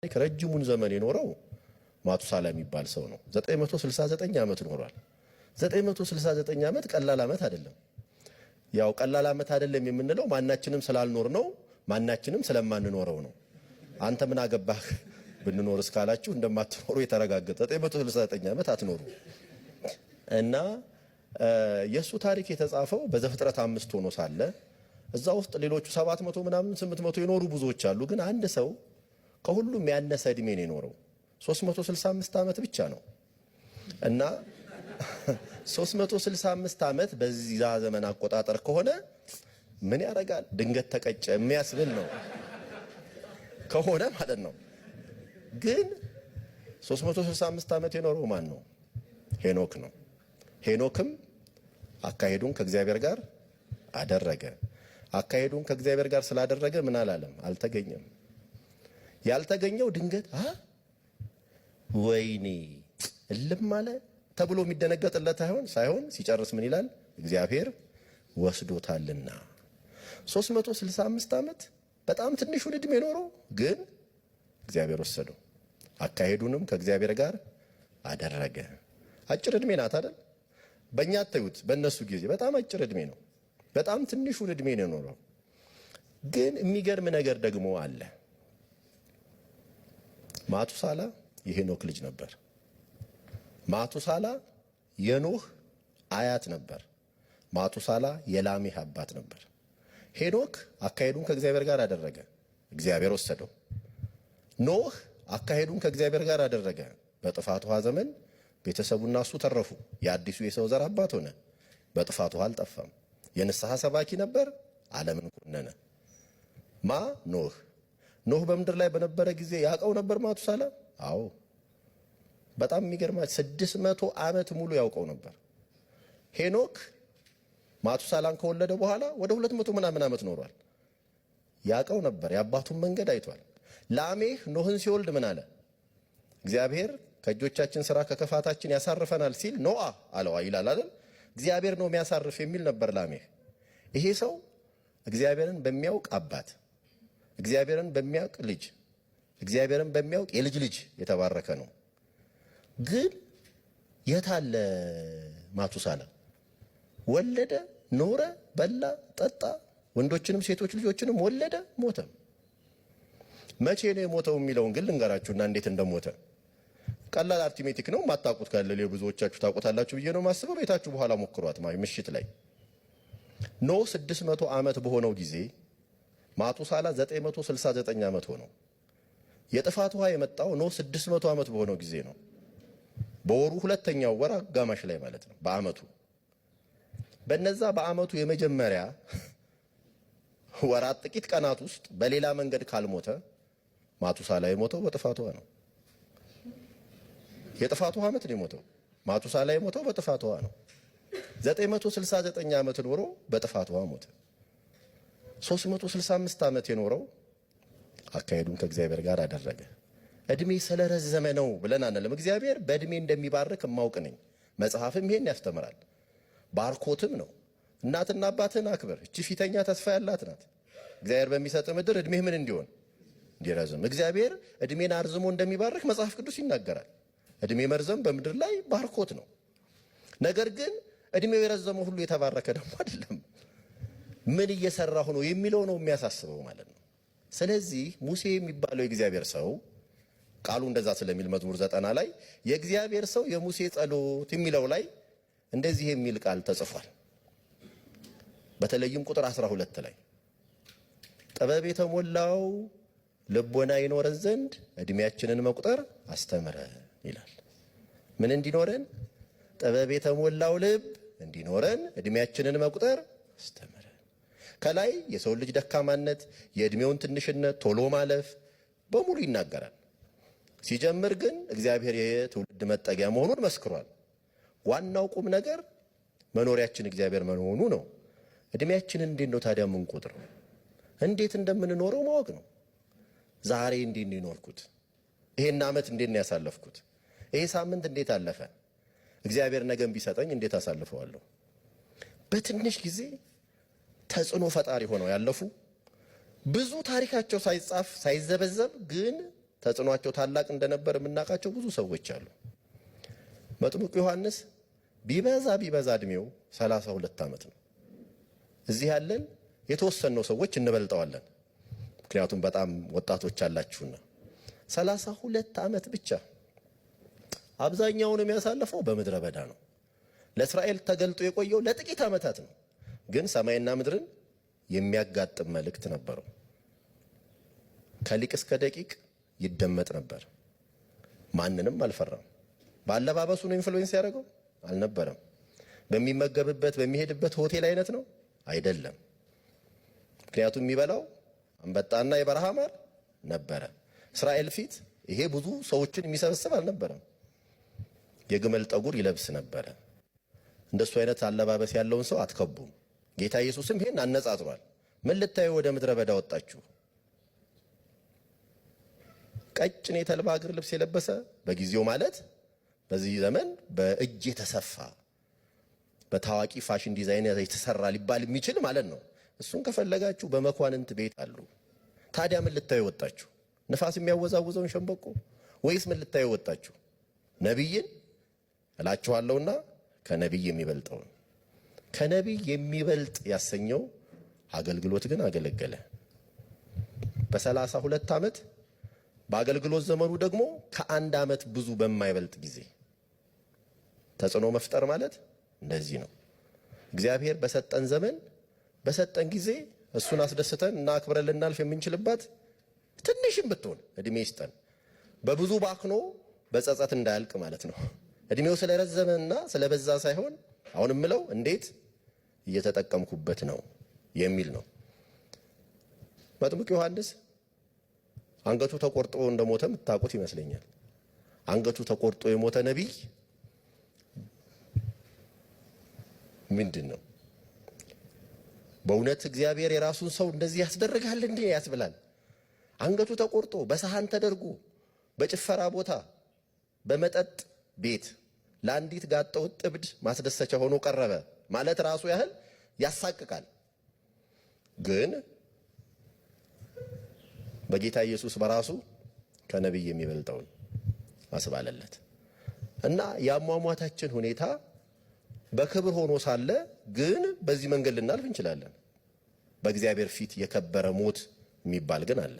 ታሪክ ረጅሙን ዘመን የኖረው ማቱሳላ የሚባል ሰው ነው። 969 ዓመት ኖሯል። 969 ዓመት ቀላል ዓመት አይደለም። ያው ቀላል ዓመት አይደለም የምንለው ማናችንም ስላልኖር ነው፣ ማናችንም ስለማንኖረው ነው። አንተ ምን አገባህ ብንኖር እስካላችሁ እንደማትኖሩ የተረጋገጠ 969 ዓመት አትኖሩ እና የሱ ታሪክ የተጻፈው በዘፍጥረት 5 ሆኖ ሳለ እዛ ውስጥ ሌሎቹ 700 ምናምን 800 የኖሩ ብዙዎች አሉ። ግን አንድ ሰው ከሁሉም ያነሰ እድሜ ነው የኖረው 365 ዓመት ብቻ ነው እና 365 ዓመት በዚህ ዘመን አቆጣጠር ከሆነ ምን ያደርጋል ድንገት ተቀጨ የሚያስብል ነው ከሆነ ማለት ነው። ግን 365 ዓመት የኖረው ማን ነው? ሄኖክ ነው። ሄኖክም አካሄዱን ከእግዚአብሔር ጋር አደረገ። አካሄዱን ከእግዚአብሔር ጋር ስላደረገ ምን አላለም? አልተገኘም። ያልተገኘው ድንገት ወይኔ እልም አለ ተብሎ የሚደነገጥለት ሳይሆን ሲጨርስ ምን ይላል? እግዚአብሔር ወስዶታልና። 365 ዓመት በጣም ትንሹን እድሜ ኖሮ ግን እግዚአብሔር ወሰደው። አካሄዱንም ከእግዚአብሔር ጋር አደረገ። አጭር እድሜ ናት አይደል? በእኛ አታዩት፣ በእነሱ ጊዜ በጣም አጭር እድሜ ነው። በጣም ትንሹን እድሜ ነው የኖረው። ግን የሚገርም ነገር ደግሞ አለ። ማቱሳላ የሄኖክ ልጅ ነበር። ማቱሳላ የኖህ አያት ነበር። ማቱሳላ የላሜህ አባት ነበር። ሄኖክ አካሄዱን ከእግዚአብሔር ጋር አደረገ፣ እግዚአብሔር ወሰደው። ኖህ አካሄዱን ከእግዚአብሔር ጋር አደረገ። በጥፋት ውሃ ዘመን ቤተሰቡና እሱ ተረፉ። የአዲሱ የሰው ዘር አባት ሆነ። በጥፋት ውሃ አልጠፋም። የንስሐ ሰባኪ ነበር፣ ዓለምን ኮነነ። ኖህ በምድር ላይ በነበረ ጊዜ ያውቀው ነበር ማቱሳላ? አዎ። በጣም የሚገርማችሁ 600 ዓመት ሙሉ ያውቀው ነበር። ሄኖክ ማቱሳላን ከወለደ በኋላ ወደ 200 ምናምን ዓመት ኖሯል። ያውቀው ነበር፣ የአባቱን መንገድ አይቷል። ላሜህ ኖህን ሲወልድ ምን አለ? እግዚአብሔር ከእጆቻችን ስራ ከክፋታችን ያሳርፈናል ሲል ኖአ አለው ይላል አይደል? እግዚአብሔር ነው የሚያሳርፍ የሚል ነበር ላሜህ። ይሄ ሰው እግዚአብሔርን በሚያውቅ አባት፣ እግዚአብሔርን በሚያውቅ ልጅ፣ እግዚአብሔርን በሚያውቅ የልጅ ልጅ የተባረከ ነው። ግን የታለ ማቱሳላ? ወለደ፣ ኖረ፣ በላ፣ ጠጣ፣ ወንዶችንም ሴቶች ልጆችንም ወለደ፣ ሞተ። መቼ ነው የሞተው የሚለውን ግን ልንገራችሁና እንዴት እንደሞተ። ቀላል አርቲሜቲክ ነው። ማታውቁት ካለ ብዙዎቻችሁ ታውቁታላችሁ ብዬ ነው ማስበው። ቤታችሁ በኋላ ሞክሯት ምሽት ላይ። ኖህ 600 ዓመት በሆነው ጊዜ ማቱሳላ 969 ዓመት ሆነው። የጥፋት ውሃ የመጣው ኖህ 600 ዓመት በሆነው ጊዜ ነው። በወሩ ሁለተኛው ወር አጋማሽ ላይ ማለት ነው። በአመቱ በነዛ በአመቱ የመጀመሪያ ወራት ጥቂት ቀናት ውስጥ በሌላ መንገድ ካልሞተ ማቱሳላ የሞተው በጥፋት ውሃ ነው። የጥፋት ውሃ ዓመት ነው የሞተው። ማቱሳላ የሞተው በጥፋት ውሃ ነው። 969 ዓመት ኖሮ በጥፋት ውሃ ሞተ። 365 ዓመት የኖረው አካሄዱን ከእግዚአብሔር ጋር አደረገ። እድሜ ስለረዘመ ነው ብለን አንልም። እግዚአብሔር በእድሜ እንደሚባርክ ማውቅ ነኝ። መጽሐፍም ይሄን ያስተምራል። ባርኮትም ነው። እናትና አባትህን አክብር፣ እቺ ፊተኛ ተስፋ ያላት ናት። እግዚአብሔር በሚሰጥ ምድር እድሜህ ምን እንዲሆን እንዲረዝም። እግዚአብሔር እድሜን አርዝሞ እንደሚባርክ መጽሐፍ ቅዱስ ይናገራል። እድሜ መርዘም በምድር ላይ ባርኮት ነው። ነገር ግን እድሜው የረዘመው ሁሉ የተባረከ ደግሞ አይደለም። ምን እየሰራሁ ነው የሚለው ነው የሚያሳስበው ማለት ነው። ስለዚህ ሙሴ የሚባለው የእግዚአብሔር ሰው ቃሉ እንደዛ ስለሚል መዝሙር 90 ላይ የእግዚአብሔር ሰው የሙሴ ጸሎት የሚለው ላይ እንደዚህ የሚል ቃል ተጽፏል። በተለይም ቁጥር 12 ላይ ጥበብ የተሞላው ልቦና ይኖረን ዘንድ እድሜያችንን መቁጠር አስተምረን ይላል። ምን እንዲኖረን? ጥበብ የተሞላው ልብ እንዲኖረን እድሜያችንን መቁጠር አስተምረን። ከላይ የሰው ልጅ ደካማነት፣ የእድሜውን ትንሽነት፣ ቶሎ ማለፍ በሙሉ ይናገራል። ሲጀምር ግን እግዚአብሔር የትውልድ መጠጊያ መሆኑን መስክሯል። ዋናው ቁም ነገር መኖሪያችን እግዚአብሔር መሆኑ ነው። እድሜያችንን እንዴት ነው ታዲያ የምንቆጥረው? እንዴት እንደምንኖረው ማወቅ ነው። ዛሬ እንዴት ነው የኖርኩት? ይሄን ዓመት እንዴት ነው ያሳለፍኩት? ይሄ ሳምንት እንዴት አለፈ? እግዚአብሔር ነገም ቢሰጠኝ እንዴት አሳልፈዋለሁ? በትንሽ ጊዜ ተጽዕኖ ፈጣሪ ሆነው ያለፉ ብዙ ታሪካቸው ሳይጻፍ ሳይዘበዘብ ግን ተጽዕኗቸው ታላቅ እንደነበር የምናውቃቸው ብዙ ሰዎች አሉ። መጥምቁ ዮሐንስ ቢበዛ እድሜው 32 ዓመት ነው። እዚህ ያለን የተወሰነው ሰዎች እንበልጠዋለን፣ ምክንያቱም በጣም ወጣቶች አላችሁና 32 ዓመት ብቻ። አብዛኛውን የሚያሳልፈው በምድረ በዳ ነው። ለእስራኤል ተገልጦ የቆየው ለጥቂት ዓመታት ነው፣ ግን ሰማይና ምድርን የሚያጋጥም መልእክት ነበረው። ከሊቅ እስከ ደቂቅ ይደመጥ ነበር። ማንንም አልፈራም። ባለባበሱ ነው ኢንፍሉዌንስ ያደረገው አልነበረም። በሚመገብበት በሚሄድበት ሆቴል አይነት ነው አይደለም። ምክንያቱም የሚበላው አንበጣና የበረሃ ማር ነበረ። እስራኤል ፊት ይሄ ብዙ ሰዎችን የሚሰበስብ አልነበረም። የግመል ጠጉር ይለብስ ነበረ። እንደሱ አይነት አለባበስ ያለውን ሰው አትከቡም። ጌታ ኢየሱስም ይሄን አነጻጽሯል። ምን ልታዩ ወደ ምድረ በዳ ወጣችሁ? ቀጭን የተልባ እግር ልብስ የለበሰ በጊዜው ማለት በዚህ ዘመን በእጅ የተሰፋ በታዋቂ ፋሽን ዲዛይነር የተሰራ ሊባል የሚችል ማለት ነው። እሱን ከፈለጋችሁ በመኳንንት ቤት አሉ። ታዲያ ምን ልታዩ ወጣችሁ? ንፋስ የሚያወዛውዘውን ሸምበቆ ወይስ ምን ልታዩ ወጣችሁ? ነቢይን እላችኋለሁና ከነቢይ የሚበልጠውን። ከነቢይ የሚበልጥ ያሰኘው አገልግሎት ግን አገለገለ። በ32 ዓመት በአገልግሎት ዘመኑ ደግሞ ከአንድ ዓመት ብዙ በማይበልጥ ጊዜ ተጽዕኖ መፍጠር ማለት እንደዚህ ነው። እግዚአብሔር በሰጠን ዘመን በሰጠን ጊዜ እሱን አስደስተን እና አክብረን ልናልፍ የምንችልባት ትንሽም ብትሆን እድሜ ይስጠን። በብዙ ባክኖ በጸጸት እንዳያልቅ ማለት ነው። እድሜው ስለረዘመና ስለበዛ ሳይሆን አሁን የምለው እንዴት እየተጠቀምኩበት ነው የሚል ነው። መጥምቁ ዮሐንስ አንገቱ ተቆርጦ እንደሞተ የምታውቁት ይመስለኛል። አንገቱ ተቆርጦ የሞተ ነቢይ ምንድን ነው? በእውነት እግዚአብሔር የራሱን ሰው እንደዚህ ያስደርጋል እንዴ ያስብላል። አንገቱ ተቆርጦ በሰሃን ተደርጎ በጭፈራ ቦታ በመጠጥ ቤት ለአንዲት ጋጠወጥ እብድ ማስደሰቻ ሆኖ ቀረበ ማለት ራሱ ያህል ያሳቅቃል። ግን በጌታ ኢየሱስ በራሱ ከነቢይ የሚበልጠውን አስባለለት እና የአሟሟታችን ሁኔታ በክብር ሆኖ ሳለ ግን በዚህ መንገድ ልናልፍ እንችላለን። በእግዚአብሔር ፊት የከበረ ሞት የሚባል ግን አለ።